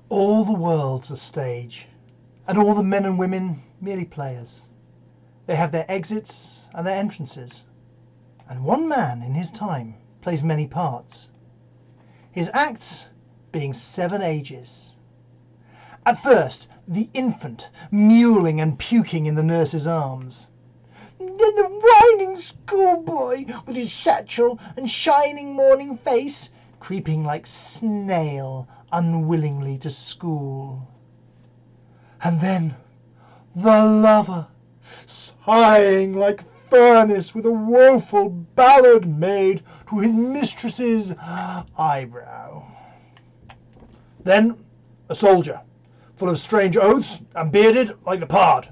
All the world's a stage, and all the men and women merely players. They have their exits and their entrances, and one man in his time plays many parts, his acts being 7 ages. At first, the infant, mewling and puking in the nurse's arms. Then the whining schoolboy, with his satchel and shining morning face, creeping like snail unwillingly to school. And then the lover, sighing like furnace with a woeful ballad made to his mistress's eyebrow. Then a soldier, full of strange oaths and bearded like the pard,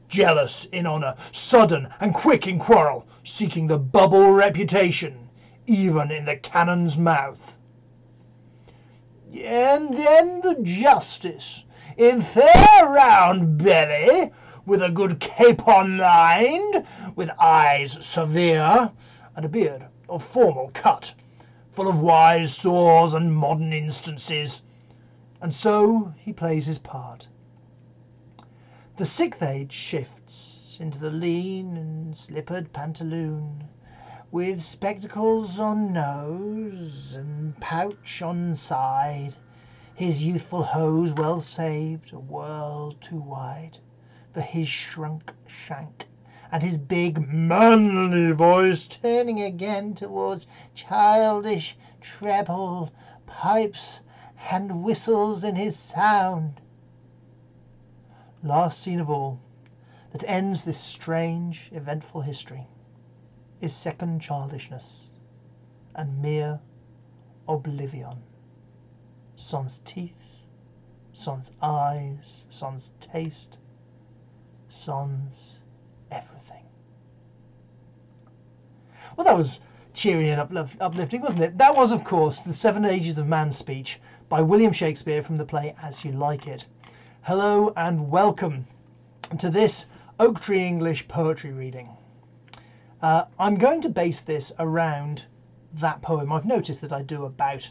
jealous in honour, sudden and quick in quarrel, seeking the bubble reputation, even in the cannon's mouth. And then the justice, in fair round belly, with a good capon lined, with eyes severe, and a beard of formal cut, full of wise saws and modern instances. And so he plays his part. The 6th age shifts into the lean and slippered Pantaloon, with spectacles on nose and pouch on side, his youthful hose well saved, a world too wide for his shrunk shank, and his big manly voice turning again towards childish treble pipes and whistles in his sound. Last scene of all, that ends this strange, eventful history, is second childishness and mere oblivion. Sans teeth, sans eyes, sans taste, sans everything. Well, that was cheery and uplifting, wasn't it? That was, of course, the 7 Ages of Man speech by William Shakespeare from the play As You Like It. Hello and welcome to this Oak Tree English poetry reading. I'm going to base this around that poem. I've noticed that I do about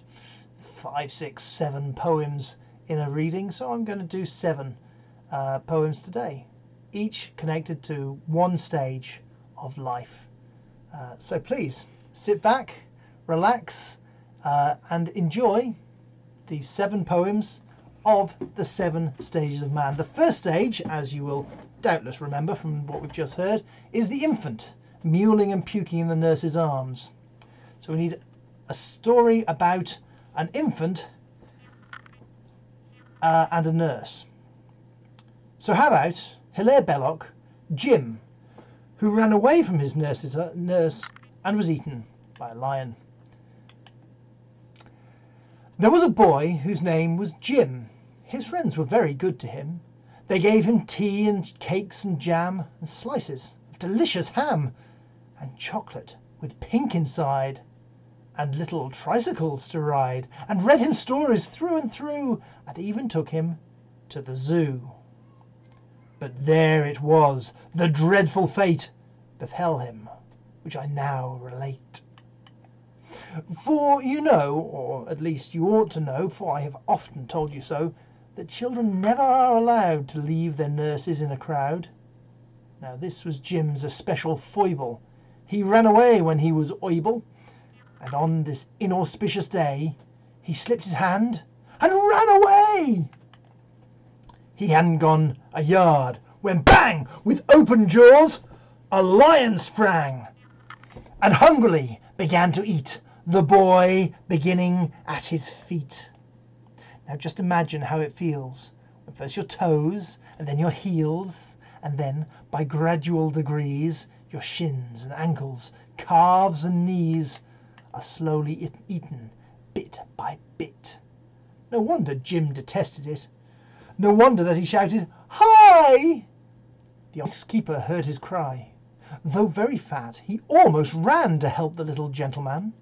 5, 6, 7 poems in a reading, so I'm going to do 7 poems today, each connected to one stage of life. So please sit back, relax, and enjoy these 7 poems of the 7 stages of man. The first stage, as you will doubtless remember from what we've just heard, is the infant, mewling and puking in the nurse's arms. So we need a story about an infant and a nurse. So how about Hilaire Belloc, Jim, who ran away from his nurse and was eaten by a lion. There was a boy whose name was Jim. His friends were very good to him. They gave him tea and cakes and jam and slices of delicious ham and chocolate with pink inside and little tricycles to ride, and read him stories through and through, and even took him to the zoo. But there it was, the dreadful fate befell him, which I now relate. For you know, or at least you ought to know, for I have often told you so, that children never are allowed to leave their nurses in a crowd. Now this was Jim's especial foible. He ran away when he was able, and on this inauspicious day he slipped his hand and ran away. He hadn't gone a yard when bang, with open jaws, a lion sprang and hungrily began to eat the boy beginning at his feet. Now just imagine how it feels when first your toes and then your heels, and then by gradual degrees your shins and ankles, calves and knees are slowly eaten bit by bit. No wonder Jim detested it. No wonder that he shouted, "Hi!" The housekeeper heard his cry. Though very fat, he almost ran to help the little gentleman.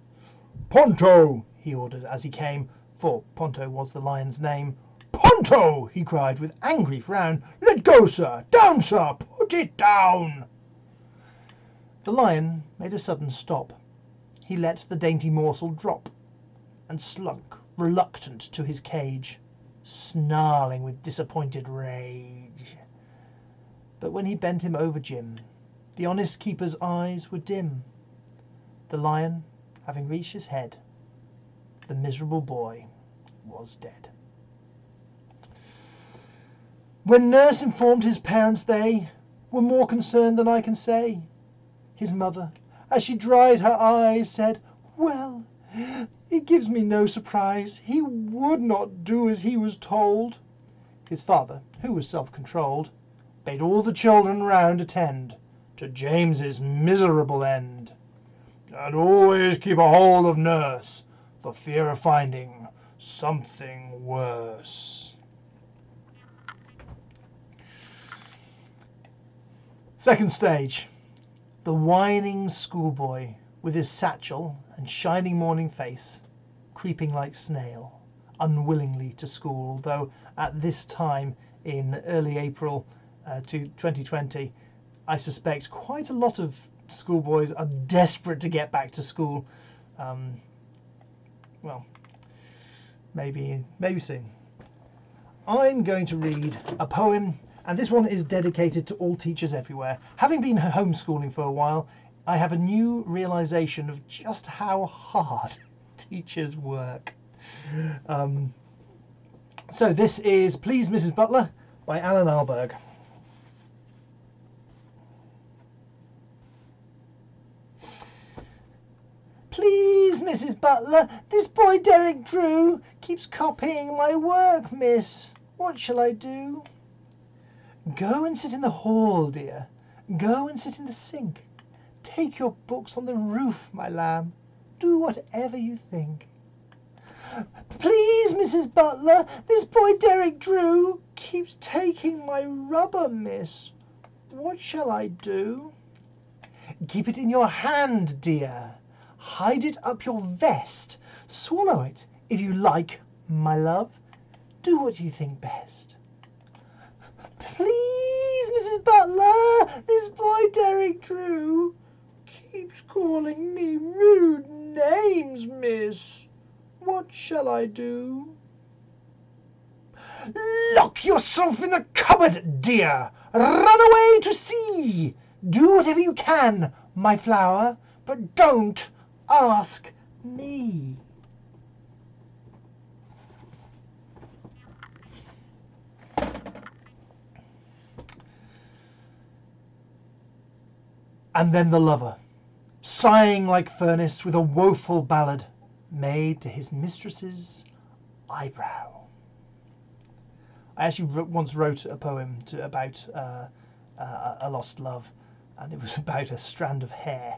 "Ponto!" he ordered as he came, for Ponto was the lion's name. "Ponto!" he cried with angry frown. "Let go, sir! Down, sir! Put it down!" The lion made a sudden stop. He let the dainty morsel drop, and slunk reluctant to his cage. snarling with disappointed rage. But when he bent him over Jim, the honest keeper's eyes were dim. The lion, having reached his head, the miserable boy was dead. When nurse informed his parents, they were more concerned than I can say. His mother, as she dried her eyes, said, "Well, it gives me no surprise. He would not do as he was told." His father, who was self-controlled, bade all the children round attend to James's miserable end, and always keep a hold of nurse, for fear of finding something worse. Second stage, the whining schoolboy, with his satchel and shining morning face, creeping like snail, unwillingly to school, though at this time in early April 2020, I suspect quite a lot of schoolboys are desperate to get back to school. Well, maybe soon. I'm going to read a poem, and this one is dedicated to all teachers everywhere. Having been homeschooling for a while, I have a new realization of just how hard teachers work. So this is Please Mrs. Butler by Ahlberg. Please, Mrs. Butler, this boy Derek Drew keeps copying my work, miss. What shall I do? Go and sit in the hall, dear. Go and sit in the sink. Take your books on the roof, my lamb. Do whatever you think. Please, Mrs. Butler, this boy Derek Drew keeps taking my rubber, miss. What shall I do? Keep it in your hand, dear. Hide it up your vest. Swallow it, if you like, my love. Do what you think best. Please, Mrs. Butler, this boy Derek Drew keeps calling me rude names, miss. What shall I do? Lock yourself in the cupboard, dear. Run away to sea. Do whatever you can, my flower, but don't ask me. And then the lover, sighing like furnace with a woeful ballad made to his mistress's eyebrow. I actually once wrote a poem about a lost love, and it was about a strand of hair.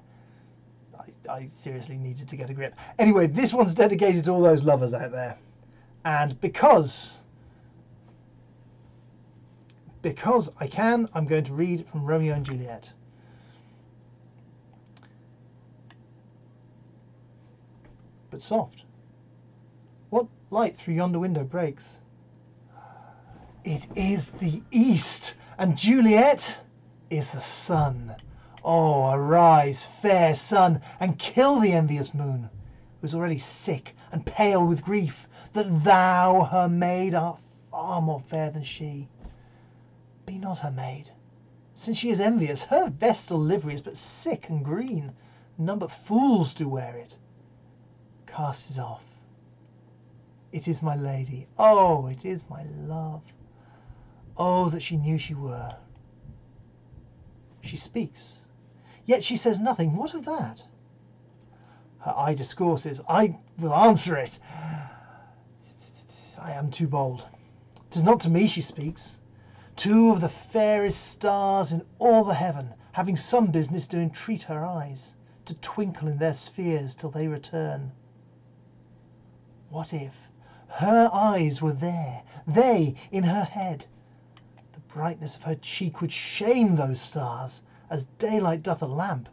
I seriously needed to get a grip. Anyway, this one's dedicated to all those lovers out there. And because I can, I'm going to read from Romeo and Juliet. But soft. What light through yonder window breaks? It is the east, and Juliet is the sun. Oh, arise, fair sun, and kill the envious moon, who is already sick and pale with grief, that thou, her maid, art far more fair than she. Be not her maid, since she is envious. Her vestal livery is but sick and green. None but fools do wear it. Cast it off. It is my lady. Oh, it is my love. Oh, that she knew she were. She speaks, yet she says nothing. What of that? Her eye discourses. I will answer it. I am too bold. 'Tis not to me she speaks. Two of the fairest stars in all the heaven, having some business, do entreat her eyes to twinkle in their spheres till they return. What if her eyes were there, they in her head? The brightness of her cheek would shame those stars, as daylight doth a lamp.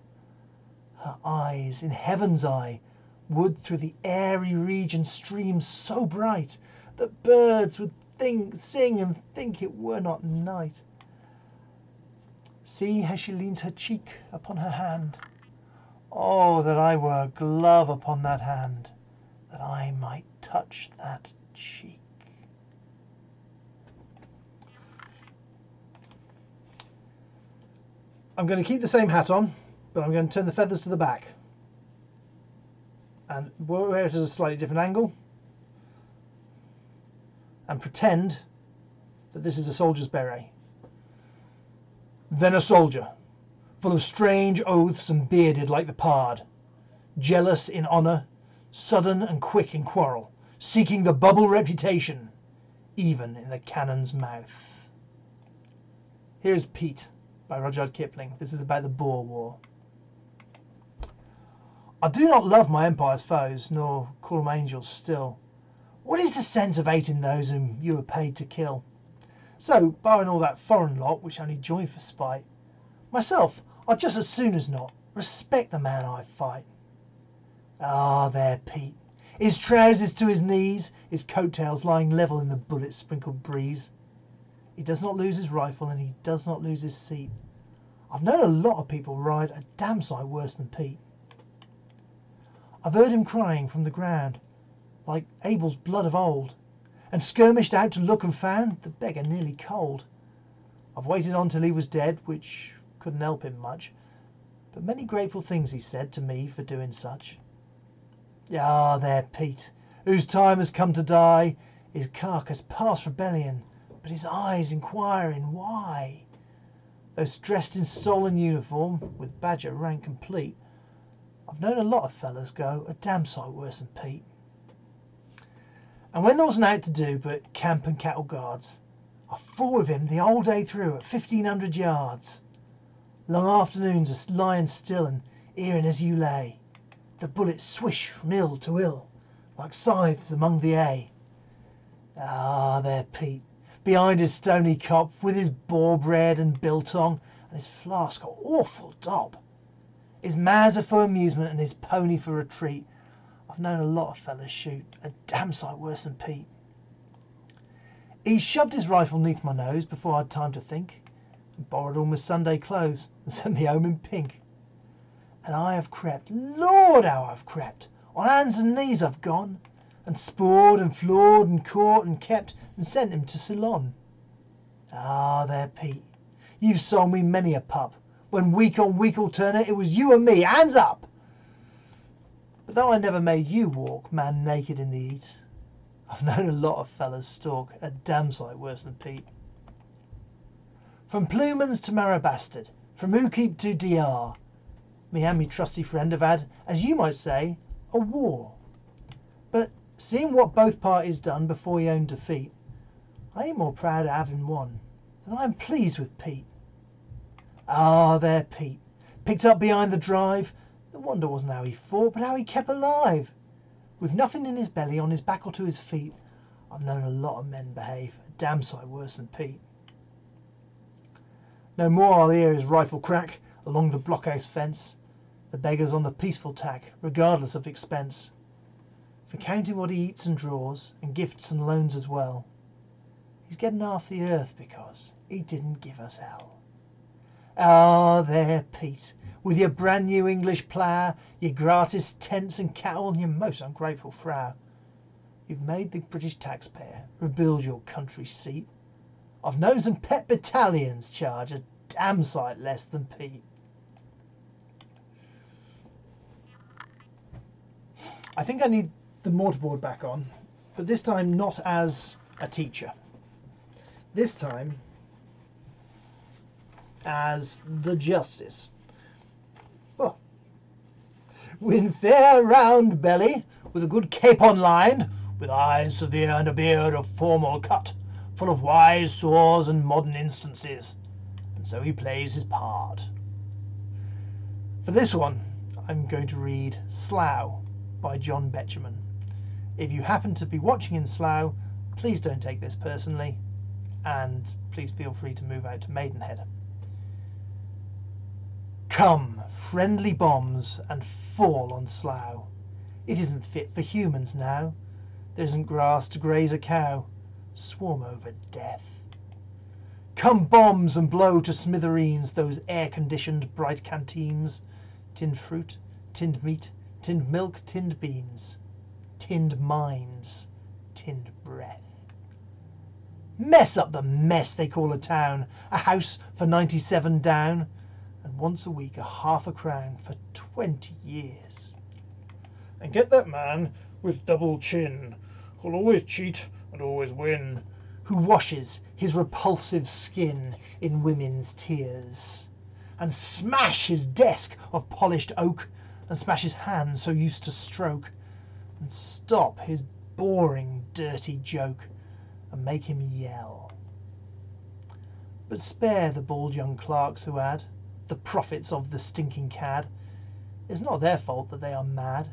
Her eyes in heaven's eye would through the airy region stream so bright, that birds would sing and think it were not night. See how she leans her cheek upon her hand. Oh, that I were a glove upon that hand, that I might touch that cheek. I'm going to keep the same hat on, but I'm going to turn the feathers to the back and wear it at a slightly different angle and pretend that this is a soldier's beret. Then a soldier, full of strange oaths and bearded like the pard, jealous in honour, sudden and quick in quarrel, seeking the bubble reputation, even in the cannon's mouth. Here's Pete by Rudyard Kipling. This is about the Boer War. I do not love my empire's foes, nor call them angels still. What is the sense of hating those whom you are paid to kill? So, barring all that foreign lot which only join for spite, myself, I'd just as soon as not respect the man I fight. Ah, there Pete, his trousers to his knees, his coattails lying level in the bullet-sprinkled breeze. He does not lose his rifle and he does not lose his seat. I've known a lot of people ride a damn sight worse than Pete. I've heard him crying from the ground, like Abel's blood of old, and skirmished out to look and found the beggar nearly cold. I've waited on till he was dead, which couldn't help him much, but many grateful things he said to me for doing such. Ah, there Pete, whose time has come to die, his carcass past rebellion, but his eyes inquiring why. Though dressed in stolen uniform, with badge at rank complete, I've known a lot of fellas go a damn sight worse than Pete. And when there wasn't out to do but camp and cattle guards, I fought with him the whole day through at 1,500 yards. Long afternoons a lying still and hearing as you lay the bullets swish from hill to hill like scythes among the hay. Ah, there Pete, behind his stony cop, with his boar bread and biltong and his flask of awful dob, his Mauser for amusement and his pony for retreat. I've known a lot of fellas shoot a damn sight worse than Pete. He shoved his rifle neath my nose before I'd time to think, and borrowed all my Sunday clothes and sent me home in pink. And I have crept, Lord how I've crept, on hands and knees I've gone, and spored and floored and caught and kept and sent him to Ceylon. Ah, there Pete, you've sold me many a pup, when week on week alternate it was you and me, hands up! But though I never made you walk man naked in the heat, I've known a lot of fellas stalk a damn sight worse than Pete. From Plumans to Marrow Bastard, from Ukeep to DR, me and me trusty friend have had, as you might say, a war. But seeing what both parties done before he owned defeat, I ain't more proud of having won than I am pleased with Pete. Ah, there Pete, picked up behind the drive. The wonder wasn't how he fought, but how he kept alive. With nothing in his belly, on his back or to his feet, I've known a lot of men behave a damn sight worse than Pete. No more I'll hear his rifle crack along the blockhouse fence, the beggar's on the peaceful tack, regardless of expense. For counting what he eats and draws, and gifts and loans as well, he's getting half the earth because he didn't give us hell. Ah, there Pete, with your brand new English plough, your gratis tents and cattle, and your most ungrateful frow. You've made the British taxpayer rebuild your country seat. I've known some pet battalions charge a damn sight less than Pete. I think I need the mortarboard back on, but this time not as a teacher. This time as the justice. Oh. With fair round belly, with a good capon lined, with eyes severe and a beard of formal cut, full of wise saws and modern instances, and so he plays his part. For this one, I'm going to read Slough by John Betjeman. If you happen to be watching in Slough, please don't take this personally, and please feel free to move out to Maidenhead. Come, friendly bombs, and fall on Slough. It isn't fit for humans now. There isn't grass to graze a cow. Swarm over death. Come bombs and blow to smithereens those air-conditioned bright canteens. Tinned fruit, tinned meat, tinned milk, tinned beans. Tinned minds, tinned breath. Mess up the mess they call a town, a house for 97 down, and once a week £0.50 for 20 years. And get that man with double chin, who'll always cheat and always win, who washes his repulsive skin in women's tears, and smash his desk of polished oak, and smash his hands so used to stroke, and stop his boring dirty joke, and make him yell. But spare the bald young clerks who add, the profits of the stinking cad. It's not their fault that they are mad,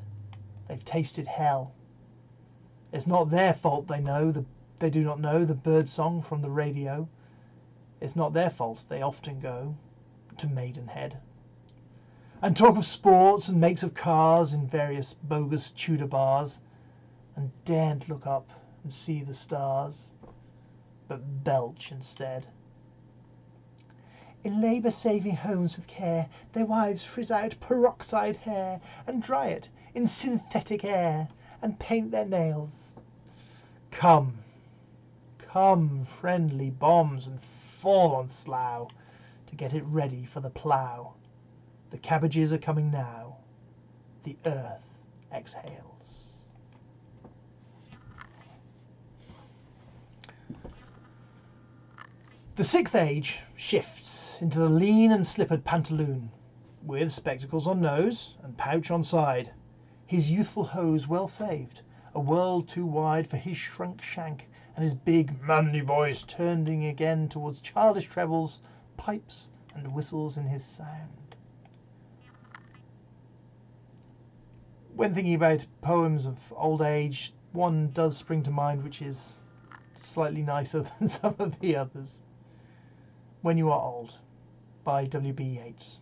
they've tasted hell. It's not their fault they do not know the bird song from the radio. It's not their fault they often go to Maidenhead and talk of sports and makes of cars in various bogus Tudor bars, and daren't look up and see the stars, but belch instead. In labour-saving homes with care, their wives frizz out peroxide hair and dry it in synthetic air and paint their nails. Come, come, friendly bombs, and fall on Slough to get it ready for the plough. The cabbages are coming now. The earth exhales. The sixth age shifts into the lean and slippered Pantaloon, with spectacles on nose and pouch on side, his youthful hose well saved, a world too wide for his shrunk shank, and his big manly voice turning again towards childish trebles, pipes and whistles in his sound. When thinking about poems of old age, one does spring to mind which is slightly nicer than some of the others. When You Are Old, by W.B. Yeats.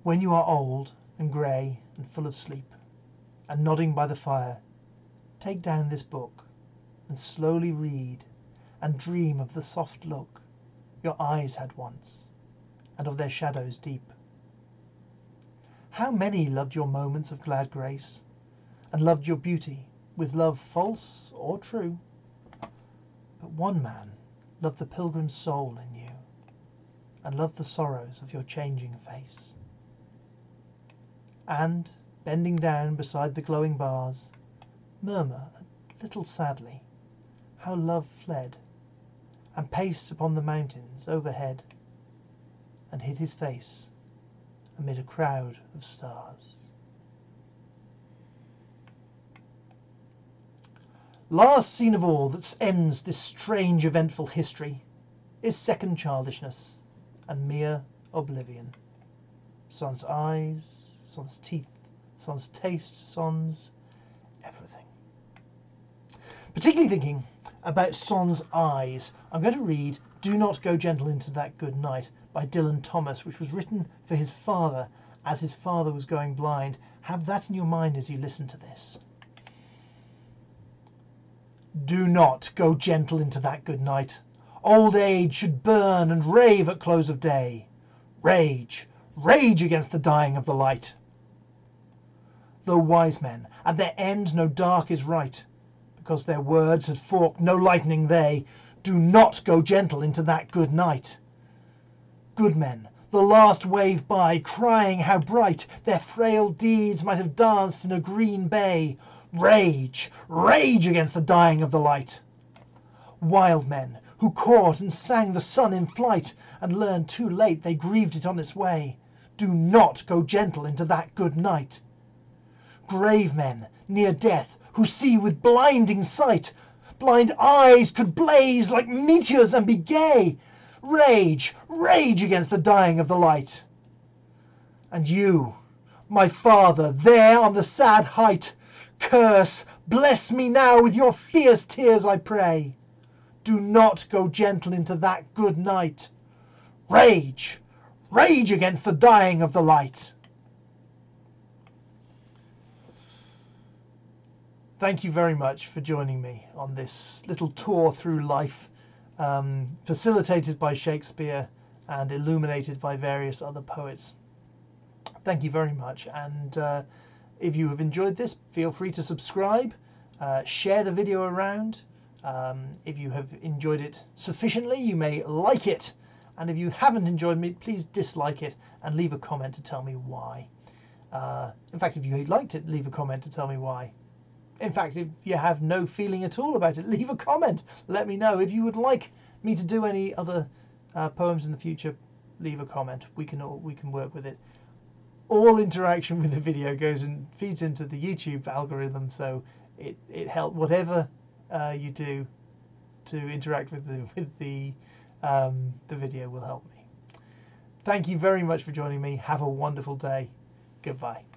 When you are old and grey and full of sleep, and nodding by the fire, take down this book and slowly read, and dream of the soft look your eyes had once, and of their shadows deep. How many loved your moments of glad grace, and loved your beauty with love false or true? But one man loved the pilgrim's soul in you, and loved the sorrows of your changing face. And, bending down beside the glowing bars, murmur a little sadly how love fled, and paced upon the mountains overhead, and hid his face amid a crowd of stars. Last scene of all that ends this strange eventful history is second childishness and mere oblivion. Sans eyes, sans teeth, sans taste, sans everything. Particularly thinking about sans eyes, I'm going to read Do Not Go Gentle Into That Good Night by Dylan Thomas, which was written for his father as his father was going blind. Have that in your mind as you listen to this. Do not go gentle into that good night. Old age should burn and rave at close of day. Rage, rage against the dying of the light. Though wise men, at their end no dark is right, because their words had forked no lightning they, do not go gentle into that good night. Good men, the last wave by, crying how bright their frail deeds might have danced in a green bay. Rage, rage against the dying of the light. Wild men, who caught and sang the sun in flight, and learned too late they grieved it on its way, do not go gentle into that good night. Grave men, near death, who see with blinding sight, blind eyes could blaze like meteors and be gay. Rage, rage against the dying of the light. And you, my father, there on the sad height, curse, bless me now with your fierce tears, I pray. Do not go gentle into that good night. Rage, rage against the dying of the light. Thank you very much for joining me on this little tour through life, facilitated by Shakespeare and illuminated by various other poets. Thank you very much, and if you have enjoyed this, feel free to subscribe, share the video around. If you have enjoyed it sufficiently, you may like it And if you haven't enjoyed me, please dislike it and leave a comment to tell me why. In fact, if you liked it, leave a comment to tell me why. In fact, if you have no feeling at all about it, leave a comment. Let me know. If you would like me to do any other poems in the future, leave a comment. We can work with it. All interaction with the video goes and feeds into the YouTube algorithm, so it helps. Whatever you do to interact with the video will help me. Thank you very much for joining me. Have a wonderful day. Goodbye.